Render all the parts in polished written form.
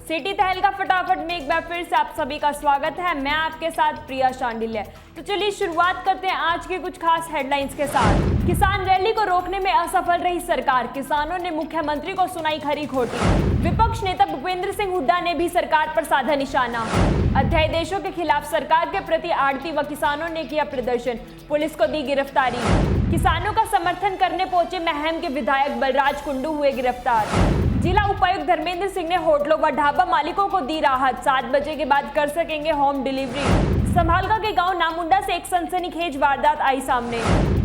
City तहल का फटाफट में एक बार फिर से आप सभी का स्वागत है। मैं आपके साथ प्रिया शांडिल्य। तो चलिए शुरुआत करते हैं आज के कुछ खास हेडलाइंस के साथ। किसान रैली को रोकने में असफल रही सरकार, किसानों ने मुख्यमंत्री को सुनाई खरी खोटी। विपक्ष नेता भूपेंद्र सिंह हुड्डा ने भी सरकार पर साधा निशाना। अध्यादेशों के खिलाफ सरकार के प्रति आड़ती व किसानों ने किया प्रदर्शन, पुलिस को दी गिरफ्तारी। किसानों का समर्थन करने पहुंचे महम के विधायक बलराज कुंडू हुए गिरफ्तार। जिला उपायुक्त धर्मेंद्र सिंह ने होटलों व ढाबा मालिकों को दी राहत, 7 बजे के बाद कर सकेंगे होम डिलीवरी। संभालका के गांव नामुंडा से एक सनसनीखेज वारदात आई सामने।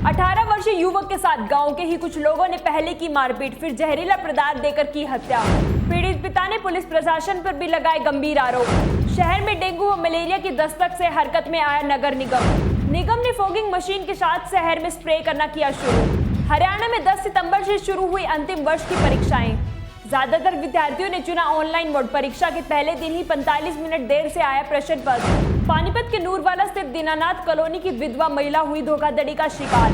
18 वर्षीय युवक के साथ गांव के ही कुछ लोगों ने पहले की मारपीट, फिर जहरीला पदार्थ देकर की हत्या। पीड़ित पिता ने पुलिस प्रशासन पर भी लगाए गंभीर आरोप। शहर में डेंगू व मलेरिया की दस्तक से हरकत में आया नगर निगम ने फॉगिंग मशीन के साथ शहर में स्प्रे करना किया शुरू। हरियाणा में 10 सितंबर से शुरू हुई अंतिम वर्ष की परीक्षाएं। ज्यादातर विद्यार्थियों ने चुना ऑनलाइन मोड। परीक्षा के पहले दिन ही 45 मिनट देर से आया प्रश्न पत्र। पानीपत के नूरवाला स्थित दीनानाथ कॉलोनी की विधवा महिला हुई धोखाधड़ी का शिकार।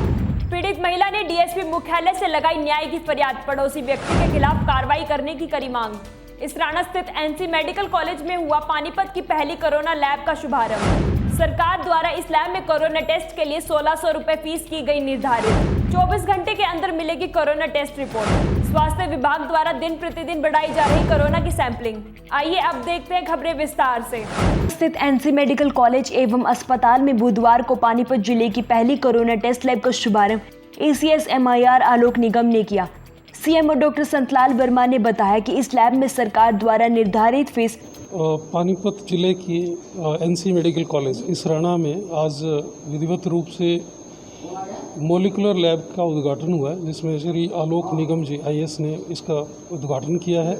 पीड़ित महिला ने डीएसपी मुख्यालय से लगाई न्याय की फरियाद, पड़ोसी व्यक्ति के खिलाफ कार्रवाई करने की करी मांग। इसराना स्थित एनसी मेडिकल कॉलेज में हुआ पानीपत की पहली कोरोना लैब का शुभारंभ। सरकार द्वारा इस लैब में कोरोना टेस्ट के लिए 1600 रुपए फीस की गई निर्धारित। 24 घंटे के अंदर मिलेगी कोरोना टेस्ट रिपोर्ट। स्वास्थ्य विभाग द्वारा दिन प्रतिदिन बढ़ाई जा रही कोरोना की सैंपलिंग। आइए अब देखते हैं खबरें विस्तार से। स्थित एनसी मेडिकल कॉलेज एवं अस्पताल में बुधवार को पानीपत जिले की पहली कोरोना टेस्ट लैब का शुभारंभ ACS-MIR आलोक निगम ने किया। CMO डॉक्टर संतलाल वर्मा ने बताया कि इस लैब में सरकार द्वारा निर्धारित फीस। पानीपत जिले की एनसी मेडिकल कॉलेज इसराना में आज विधिवत रूप से मॉलिकुलर लैब का उद्घाटन हुआ है, जिसमें श्री आलोक निगम जी IAS ने इसका उद्घाटन किया है।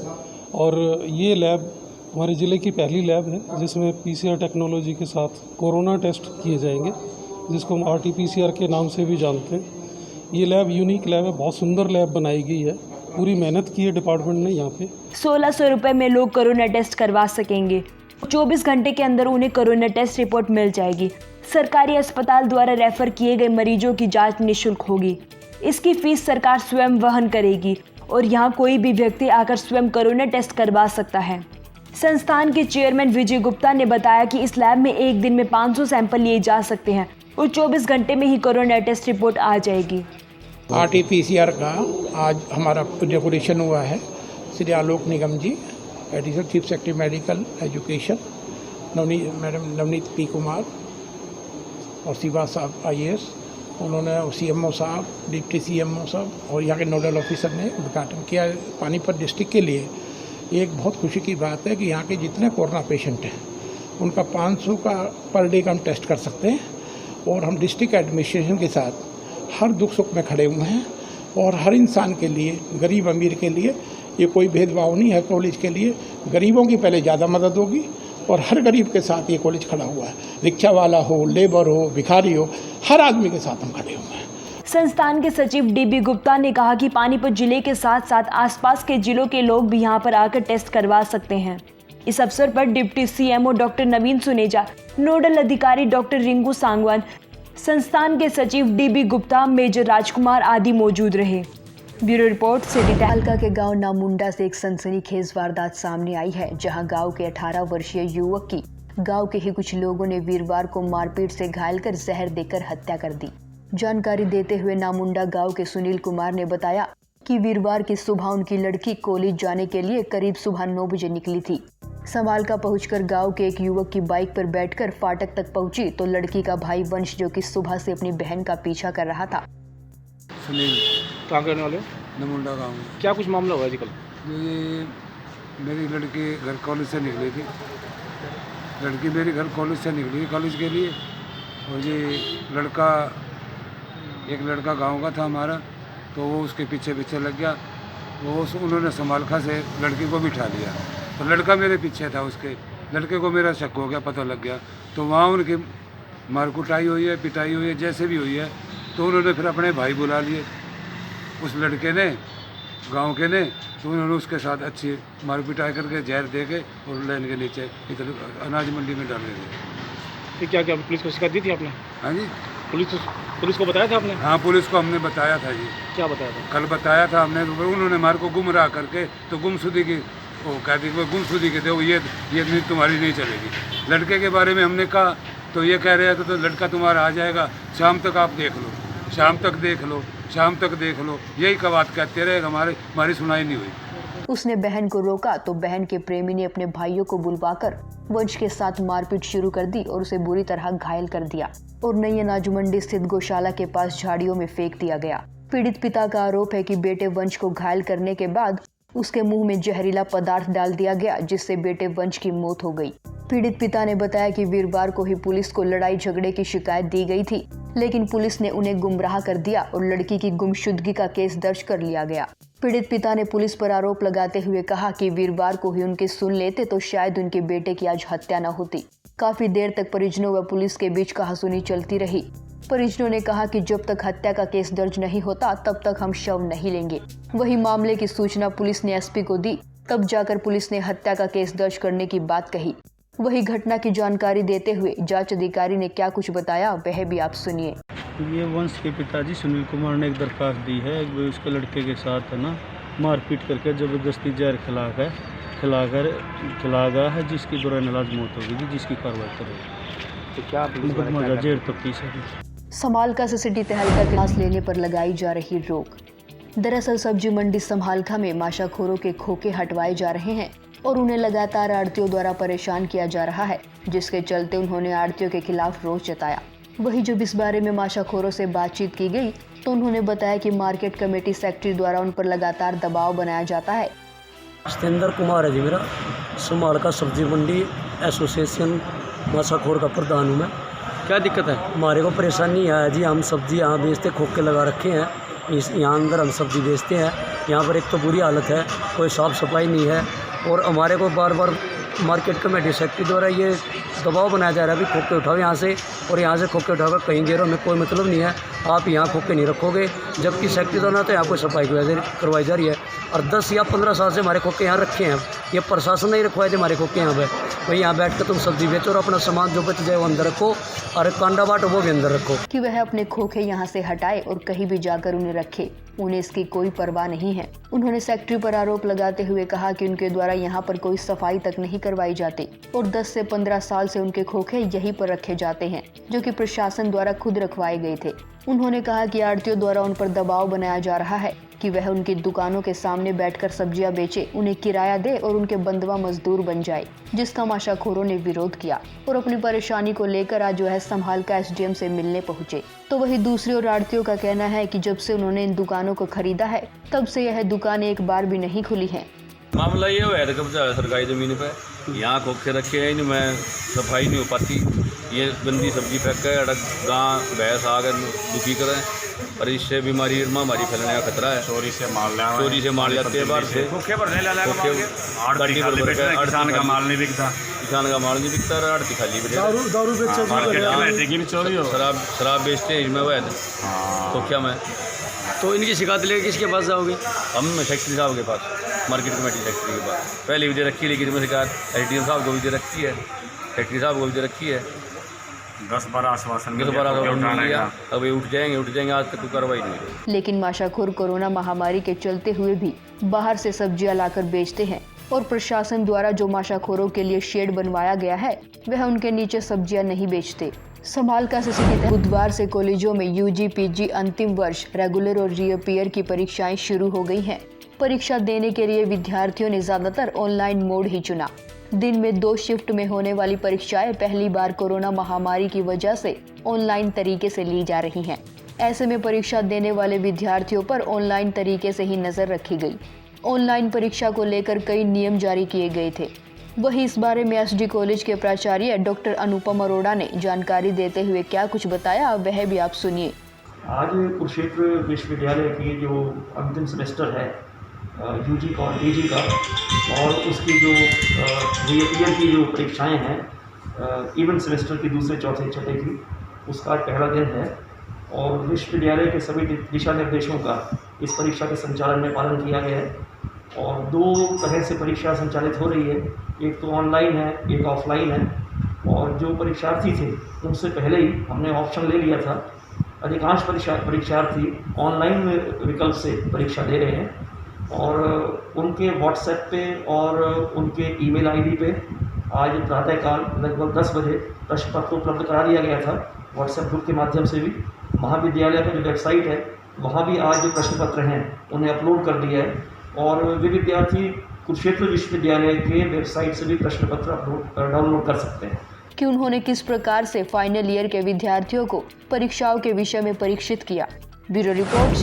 और ये लैब हमारे ज़िले की पहली लैब है जिसमें PCR टेक्नोलॉजी के साथ कोरोना टेस्ट किए जाएंगे, जिसको हम RT-PCR के नाम से भी जानते हैं। ये लैब यूनिक लैब है, बहुत सुंदर लैब बनाई गई है, पूरी मेहनत की है डिपार्टमेंट ने। यहाँ पे 1600 रुपए में लोग कोरोना टेस्ट करवा सकेंगे। 24 घंटे के अंदर उन्हें कोरोना टेस्ट रिपोर्ट मिल जाएगी। सरकारी अस्पताल द्वारा रेफर किए गए मरीजों की जांच निःशुल्क होगी। इसकी फीस सरकार स्वयं वहन करेगी और यहाँ कोई भी व्यक्ति आकर स्वयं कोरोना टेस्ट करवा सकता है। संस्थान के चेयरमैन विजय गुप्ता ने बताया कि इस लैब में एक दिन में 500 सैंपल लिए जा सकते हैं और 24 घंटे में ही कोरोना टेस्ट रिपोर्ट आ जाएगी। RT-PCR का आज हमारा इनॉग्रेशन हुआ है। Shri Alok Nigam ji, additional chief secretary medical education, madam Navneet P Kumar और सिवा साहब IAS, उन्होंने CMO साहब, डिप्टी CMO साहब और यहाँ के नोडल ऑफिसर ने उद्घाटन किया। पानीपत डिस्ट्रिक्ट के लिए एक बहुत खुशी की बात है कि यहाँ के जितने कोरोना पेशेंट हैं उनका 500 का पर डे का हम टेस्ट कर सकते हैं। और हम डिस्ट्रिक्ट एडमिनिस्ट्रेशन के साथ हर दुख सुख में खड़े हुए हैं और हर इंसान के लिए, गरीब अमीर के लिए ये कोई भेदभाव नहीं है। कॉलेज के लिए गरीबों की पहले ज़्यादा मदद होगी और हर गरीब के साथ ये कॉलेज खड़ा हुआ है। रिक्शा वाला हो, लेबर हो, भिखारी हो, हर आदमी के साथ हम खड़े हुए हैं। संस्थान के सचिव DB गुप्ता ने कहा कि पानीपत जिले के साथ साथ आसपास के जिलों के लोग भी यहां पर आकर टेस्ट करवा सकते हैं। इस अवसर पर डिप्टी CMO डॉक्टर नवीन सुनेजा, नोडल अधिकारी डॉक्टर रिंकू सांगवान, संस्थान के सचिव DB गुप्ता, मेजर राजकुमार आदि मौजूद रहे। ब्यूरो रिपोर्ट, सिटी तहलका के गांव नामुंडा से एक सनसनीखेज वारदात सामने आई है, जहां गांव के 18 वर्षीय युवक की गांव के ही कुछ लोगों ने वीरवार को मारपीट से घायल कर जहर देकर हत्या कर दी। जानकारी देते हुए नामुंडा गांव के सुनील कुमार ने बताया कि वीरवार की सुबह उनकी लड़की कॉलेज जाने के लिए करीब सुबह 9 बजे निकली थी। संभालका पहुंचकर गांव के एक युवक की बाइक पर बैठकर फाटक तक पहुंची तो लड़की का भाई वंश, जो कि सुबह से अपनी बहन का पीछा कर रहा था। सुनील, कहाँ करने वाले? नमुंडा गाँव में। क्या कुछ मामला हुआ है जी कल? ये मेरी लड़की घर कॉलेज से निकली थी। लड़की मेरी घर कॉलेज से निकली कॉलेज के लिए, और ये एक लड़का गांव का था हमारा, तो वो उसके पीछे पीछे लग गया। उन्होंने संभालखा से लड़की को बिठा लिया, तो लड़का मेरे पीछे था। उसके लड़के को मेरा शक हो गया, पता लग गया, तो वहाँ उनकी मारकुटाई हुई है, पिटाई हुई है, जैसे भी हुई है। तो उन्होंने फिर अपने भाई बुला लिए, उस लड़के ने, गांव के ने, तो उन्होंने उसके साथ अच्छी मार पिटाई करके जहर दे के और लाइन के नीचे इधर अनाज मंडी में डाल दिए। क्या क्या पुलिस को शिकायत दी थी आपने? हाँ जी, पुलिस को बताया था आपने? हाँ, पुलिस को हमने बताया था जी। क्या बताया था? कल बताया था हमने। उन्होंने हमारे को गुमराह करके तो गुमशुदगी की वो कहती कि गुमशुदी के दो, ये नीति तुम्हारी नहीं चलेगी। लड़के के बारे में हमने कहा तो ये कह रहे थे तो लड़का तुम्हारा आ जाएगा, शाम तक आप देख लो, शाम तक देख लो, शाम तक देख लो, यही का बात कहते रहे, हमारी सुनाई नहीं हुई। उसने बहन को रोका तो बहन के प्रेमी ने अपने भाइयों को बुलवाकर वंश के साथ मारपीट शुरू कर दी और उसे बुरी तरह घायल कर दिया और नई अनाज मंडी स्थित गौशाला के पास झाड़ियों में फेंक दिया गया। पीड़ित पिता का आरोप है कि बेटे वंश को घायल करने के बाद उसके मुंह में जहरीला पदार्थ डाल दिया गया, जिससे बेटे वंश की मौत हो गई। पीड़ित पिता ने बताया कि वीरवार को ही पुलिस को लड़ाई झगड़े की शिकायत दी गई थी, लेकिन पुलिस ने उन्हें गुमराह कर दिया और लड़की की गुमशुदगी का केस दर्ज कर लिया गया। पीड़ित पिता ने पुलिस पर आरोप लगाते हुए कहा कि वीरवार को ही उनकी सुन लेते तो शायद उनके बेटे की आज हत्या न होती। काफी देर तक परिजनों व पुलिस के बीच कहासुनी चलती रही। परिजनों ने कहा कि जब तक हत्या का केस दर्ज नहीं होता तब तक हम शव नहीं लेंगे। वही मामले की सूचना पुलिस ने एसपी को दी, तब जाकर पुलिस ने हत्या का केस दर्ज करने की बात कही। वही घटना की जानकारी देते हुए जांच अधिकारी ने क्या कुछ बताया वह भी आप सुनिए। ये वंश के पिताजी सुनील कुमार ने एक दरखास्त दी है, उसके लड़के के साथ है ना मारपीट करके जबरदस्ती जहर खिलाकर है, जिसकी दौरान इलाज मौत हो गई, जिसकी कार्रवाई करेगी। तो क्या मुकदमा जेर तफ्तीश है। समालका से सिटी तहलका के सांस लेने पर लगाई जा रही रोक। दरअसल सब्जी मंडी समालका में माशाखोरों के खोखे हटवाए जा रहे हैं और उन्हें लगातार आड़तियों द्वारा परेशान किया जा रहा है, जिसके चलते उन्होंने आड़तियों के खिलाफ रोष जताया। वहीं जब इस बारे में माशाखोरों से बातचीत की गई तो उन्होंने बताया कि मार्केट कमेटी सेक्रेटरी द्वारा उन पर लगातार दबाव बनाया जाता है। सतेंद्र कुमार है जी मेरा, समालका सब्जी मंडी एसोसिएशन माशाखोर का प्रधान हूँ मैं। क्या दिक्कत है? हमारे को परेशानी है जी, हम सब्जी यहाँ बेचते, खोखे लगा रखे हैं, यहाँ अंदर हम सब्जी बेचते हैं। यहाँ पर एक तो बुरी हालत है, कोई साफ़ सफाई नहीं है और हमारे को बार बार मार्केट कमेटी सेक्रेटरी द्वारा ये दबाव बनाया जा रहा है, भी खोखे उठाओ यहाँ से और यहाँ से खोखे उठाकर कहीं गिरो, में कोई मतलब नहीं है, आप यहाँ खोखे नहीं रखोगे। जबकि सेक्रेटरी द्वारा तो यहाँ कोई सफाई करवाई जा रही है और 10 या 15 साल से हमारे खोखे यहाँ रखे हैं। ये प्रशासन नहीं रखवाए थे हमारे खोखे यहाँ पे, भाई यहाँ बैठ कर तुम सब्जी बेचो और अपना सामान जो बच जाए वो अंदर रखो और कांडा बाटो वो भी अंदर रखो। कि वह अपने खोखे यहाँ से हटाए और कहीं भी जाकर उन्हें रखे, उन्हें इसकी कोई परवाह नहीं है। उन्होंने सेक्रेटरी पर आरोप लगाते हुए कहा कि उनके द्वारा यहाँ पर कोई सफाई तक नहीं करवाई जाती और 10 से 15 साल से उनके खोखे यहीं पर रखे जाते हैं, जो कि प्रशासन द्वारा खुद रखवाए गए थे। उन्होंने कहा कि आड़तियों द्वारा उन पर दबाव बनाया जा रहा है कि वह उनकी दुकानों के सामने बैठकर सब्जियां बेचे, उन्हें किराया दे और उनके बंधुआ मजदूर बन जाए, जिसका माशाखोरों ने विरोध किया और अपनी परेशानी को लेकर आज वह समालका एसडीएम से मिलने पहुंचे। तो वही दूसरी ओर आड़तियों का कहना है कि जब से उन्होंने इन दुकानों को खरीदा है तब से यह दुकानें एक बार भी नहीं खुली हैं। मामला ये हुआ है कब्जा है सरकारी ज़मीन पे, यहाँ खोखे रखे हैं, इनमें सफाई नहीं हो पाती, ये गंदी सब्जी फेंक कर अड़क गाँ भैंस आकर दुखी करें और इससे बीमारी महामारी फैलने का खतरा है। चोरी से मार जाते हैं बाहर से, खोखे भरने किसान का माल नहीं बिकता और आड़ती खाली शराब बेचते हैं इसमें वह खोखिया में। तो इनकी शिकायत लेकर किसके पास जाओगे? हम सेक्रेटरी साहब के पास, मार्केट कमेटी सेक्रेटरी के पास पहले भी दे रखी है, लेकिन इसमें शिकायत एसडीएम साहब को भी दे रखी है, सेक्रेटरी साहब को भी दे रखी है। 10-12 आश्वासन अब ये उठ जाएंगे, आज तक कोई कार्रवाई नहीं हुई। लेकिन माशाखोर कोरोना महामारी के चलते हुए भी बाहर से सब्जियां लाकर बेचते हैं और प्रशासन द्वारा जो माशाखोरों के लिए शेड बनवाया गया है वह उनके नीचे सब्जियां नहीं बेचते। समालका से बुधवार से कॉलेजों में यूजी पीजी अंतिम वर्ष रेगुलर और रीअपियर की परीक्षाएं शुरू हो गई हैं। परीक्षा देने के लिए विद्यार्थियों ने ज्यादातर ऑनलाइन मोड ही चुना। दिन में 2 शिफ्ट में होने वाली परीक्षाएं पहली बार कोरोना महामारी की वजह से ऑनलाइन तरीके से ली जा रही हैं। ऐसे में परीक्षा देने वाले विद्यार्थियों पर ऑनलाइन तरीके से ही नजर रखी गई। ऑनलाइन परीक्षा को लेकर कई नियम जारी किए गए थे। वहीं इस बारे में एसडी कॉलेज के प्राचार्य डॉक्टर अनुपम अरोड़ा ने जानकारी देते हुए क्या कुछ बताया वह भी आप सुनिए। आज कुरुक्षेत्र विश्वविद्यालय की जो अंतिम सेमेस्टर है यूजी का और पीजी का और उसकी जो रीअपियर की जो परीक्षाएं हैं इवेंट सेमेस्टर की दूसरे चौथे छठे की, उसका पहला दिन है और विश्वविद्यालय के सभी दिशा निर्देशों का इस परीक्षा के संचालन में पालन किया गया है। और 2 तरह से परीक्षा संचालित हो रही है, एक तो ऑनलाइन है, एक ऑफलाइन है। और जो परीक्षार्थी थे उनसे पहले ही हमने ऑप्शन ले लिया था। अधिकांश परीक्षार्थी ऑनलाइन विकल्प से परीक्षा दे रहे हैं और उनके व्हाट्सएप पे और उनके ईमेल आईडी पे आज प्रातःकाल लगभग 10 बजे प्रश्न पत्र उपलब्ध करा दिया गया था। व्हाट्सएप ग्रुप के माध्यम से भी महाविद्यालय का जो वेबसाइट है वहाँ भी आज जो प्रश्न पत्र हैं उन्हें अपलोड कर दिया है और वे विद्यार्थी कुरुक्षेत्र विश्वविद्यालय के वेबसाइट से भी प्रश्न पत्र डाउनलोड कर सकते हैं। कि उन्होंने किस प्रकार से फाइनल ईयर के विद्यार्थियों को परीक्षाओं के विषय में परीक्षित किया। Bureau report.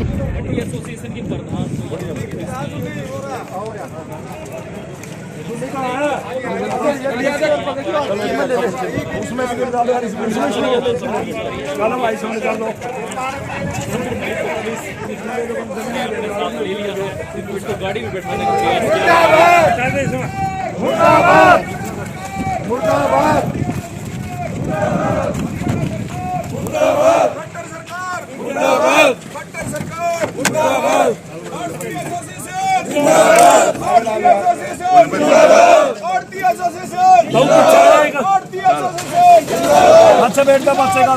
गाड़ी में बैठाने अच्छा बैठ का बच्चे का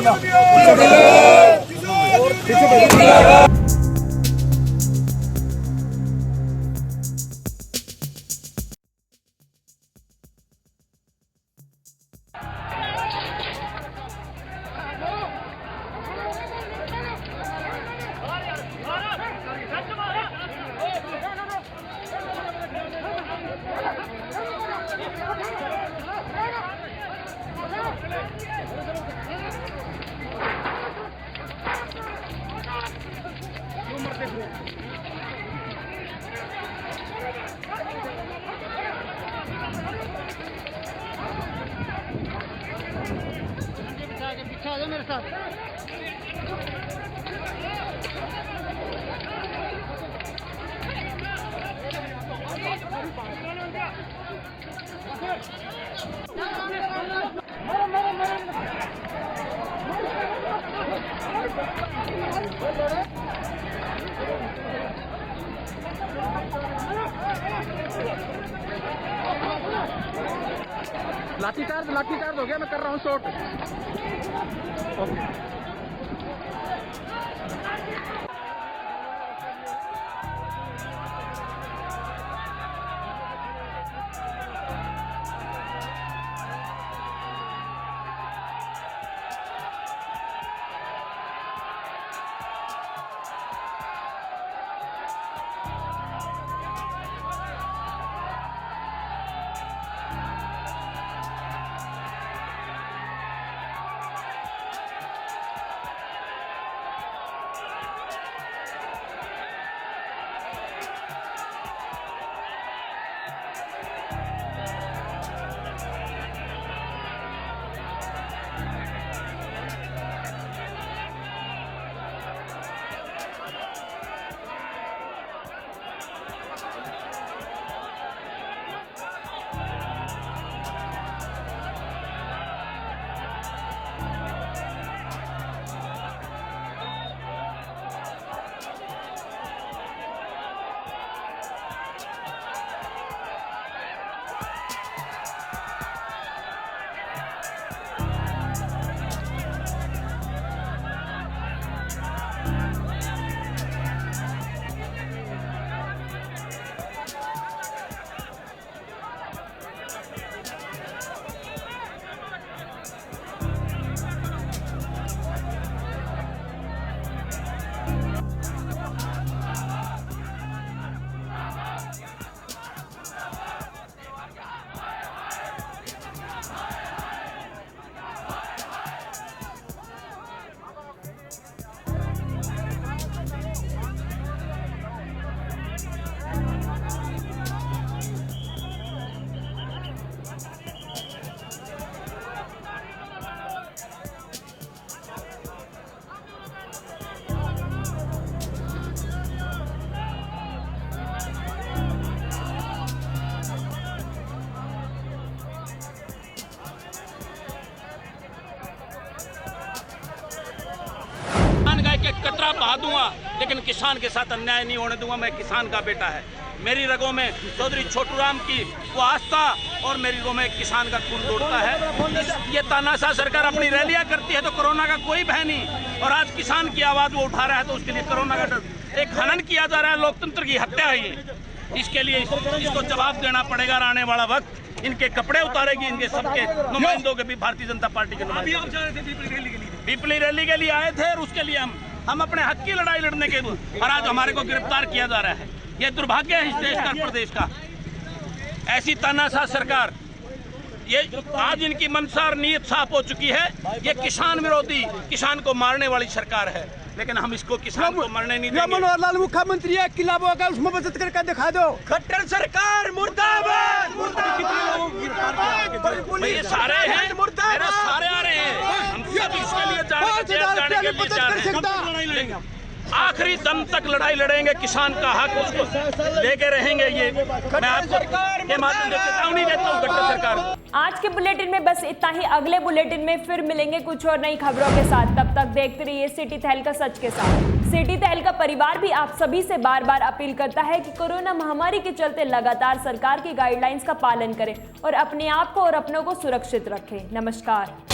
मेरे साथ। लाठी चार्ज हो गया, मैं कर रहा हूँ शॉट। कतरा बहा दूंगा, लेकिन किसान के साथ अन्याय नहीं होने दूंगा। मैं किसान का बेटा है, मेरी रगों में चौधरी छोटूराम की वो आस्था और मेरी रगों में किसान का खून दौड़ता है। ये तानाशाह सरकार अपनी रैलियां करती है तो कोरोना का कोई भय नहीं, और आज किसान की आवाज़ वो उठा रहा है तो उसके लिए कोरोना का डर। एक हनन किया जा रहा है, लोकतंत्र की हत्या है ये। इसके लिए इसको जवाब देना पड़ेगा। आने वाला वक्त इनके कपड़े उतारेगी, इनके सबके नुमाइंदों के भी, भारतीय जनता पार्टी के पीपली रैली के लिए आए थे और उसके लिए हम अपने हक की लड़ाई लड़ने के लिए, और आज हमारे को गिरफ्तार किया जा रहा है। ये दुर्भाग्य है इस देश का, प्रदेश का। ऐसी तानाशाह सरकार, ये आज इनकी मंशा और नीयत साफ हो चुकी है। ये किसान विरोधी, किसान को मारने वाली सरकार है, लेकिन हम इसको किसान को मरने नहीं देंगे। मनोहर लाल मुख्यमंत्री है, किला होगा उसमें बचत करके दिखा दो। खट्टर सरकार मुर्दाबाद, ये सारे हैं, मेरे सारे आ रहे हैं। हम सब इसके लिए जाने के लिए जा रहे हैं। आखिरी दम तक लड़ाई लड़ेंगे, किसान का हक उसको लेके रहेंगे। ये मैं आपको के माध्यम से चेतावनी देता हूँ गठबंधन सरकार को। आज के बुलेटिन में बस इतना ही। अगले बुलेटिन में फिर मिलेंगे कुछ और नई खबरों के साथ। तब तक देखते रहिए सिटी तहलका सच के साथ। सिटी तहलका परिवार भी आप सभी से बार बार अपील करता है कि कोरोना महामारी के चलते लगातार सरकार की गाइडलाइंस का पालन करें और अपने आप को और अपनों को सुरक्षित रखें। नमस्कार।